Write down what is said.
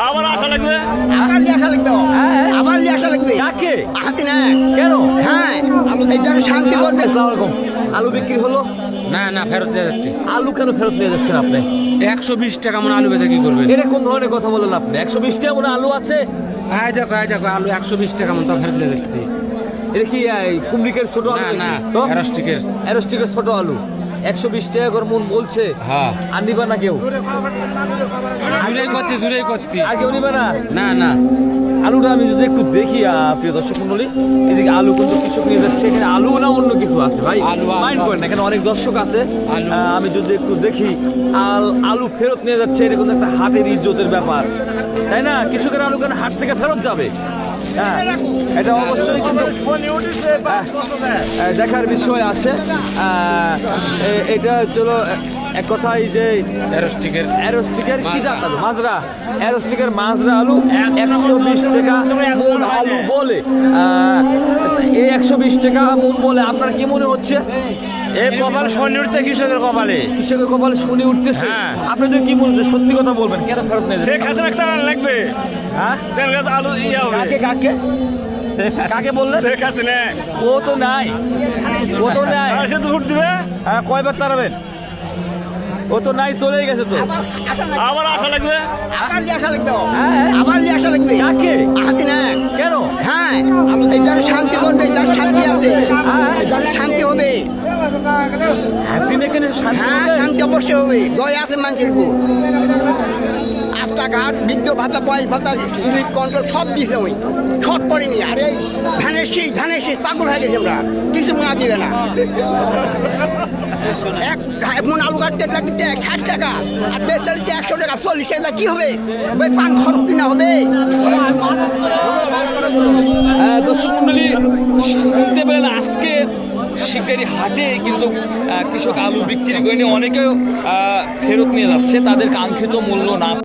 আবার আশা লাগবে। আবার লিয়ে আসা লাগবে আবার লিয়ে আসা লাগবে কাকে? আসি না কেন? হ্যাঁ এইটা শান্তি করবে আসসালামু আলাইকুম। আলু বিক্রি হলো? না না, ফেরত দিয়ে যাচ্ছে। আলু কেন ফেরত নিয়ে যাচ্ছেন আপনি? 120 টাকা মনে আলু বেচা কি করবেন? এটা কোন ধরনের কথা বলেন আপনি? 120 টাকা মনে আলু আছে? আয় দেখো আলু 120 টাকা মনে ফেরত দিয়ে যাচ্ছে। এটা কি কুমড়িকের ছোট আলু? না না, তো? অ্যারোস্টিকের। অ্যারোস্টিকের ছোট আলু 120 টাকা করে মন বলছে। হ্যাঁ, আর নিবা না কেউ? জুড়াই করতে। আর কেউ নিবা না? না না, আলুটা আমি যদি একটু দেখি প্রিয় দর্শক মন্ডলী, এদিকে আলু কিন্তু কৃষক নিয়ে যাচ্ছে। এখানে আলু না অন্য কিছু আছে ভাই? আলু। মাইন্ড করেন না, এখানে অনেক দর্শক আছে। আলু। আমি যদি একটু দেখি আলু ফেরত নিয়ে যাচ্ছে, এটা কিন্তু একটা হাটের ইজ্জতের ব্যাপার, তাই না? কৃষকের আলু কেন হাট থেকে ফেরত যাবে? হ্যাঁ, এটা অবশ্যই কিন্তু দেখার বিষয় আছে। এটা চলো এক কথাই যে অ্যারোস্টিকের কি জাত আলু? মাজরা। অ্যারোস্টিকের মাজরা আলু 120 টাকা মন আলু বলে। এই 120 টাকা মন বলে আপনার কি মনে হচ্ছে? এই কপাল শনি উঠতে কৃষকের কপালে। কৃষকের কপালে শনি উঠতেছে। হ্যাঁ। আপনি যদি কি মনে হচ্ছে? সত্যি কথা বলবেন, কেন ফেরত নিয়ে যাবেন? একটা লাগবে। হ্যাঁ, আলু ইয়ে হবে। কাকে কাকে বললেন? শেখ হাসিনা ও তো নাই, ও তো নাই। সে তো ভোট দিবে। হ্যাঁ, কয়বার তাড়াবেন? ও তো নাই, চলেই গেছে তো। আবার আশা লাগবে। আবার লিয়ে আসা লাগবে হ্যাঁ। আবার লিয়ে আসা লাগবে কাকে? আসি না কেন? হ্যাঁ এইটা শান্তি করবে যার শান্তি আছে যার শান্তি হবে হাসিনা কেন শান্তি হ্যাঁ হবে? শান্তি অবশ্যই হবে দয়া আছে মানুষের উপর রাস্তাঘাট বিদ্যুৎ ভাতা বয়স ভাতা ইলেকট্রিক কন্ট্রোল সব দিয়েছে ওই সব পড়েনি আর এই ধানের শীষ পাগল হয়ে গেছে আমরা কিছু না দিবে না এক মন আলু কাটতে লাগতে 60 টাকা আর বেচালিতে 100 টাকা 40 টাকা কি হবে ওই পান খরচ কিনা হবে দর্শক মন্ডলী, শুনতে পেলেন আজকে শিকারি হাটে কিন্তু কৃষক আলু বিক্রি করে নিয়ে অনেকেও ফেরত নিয়ে যাচ্ছে তাদের কাঙ্ক্ষিত মূল্য না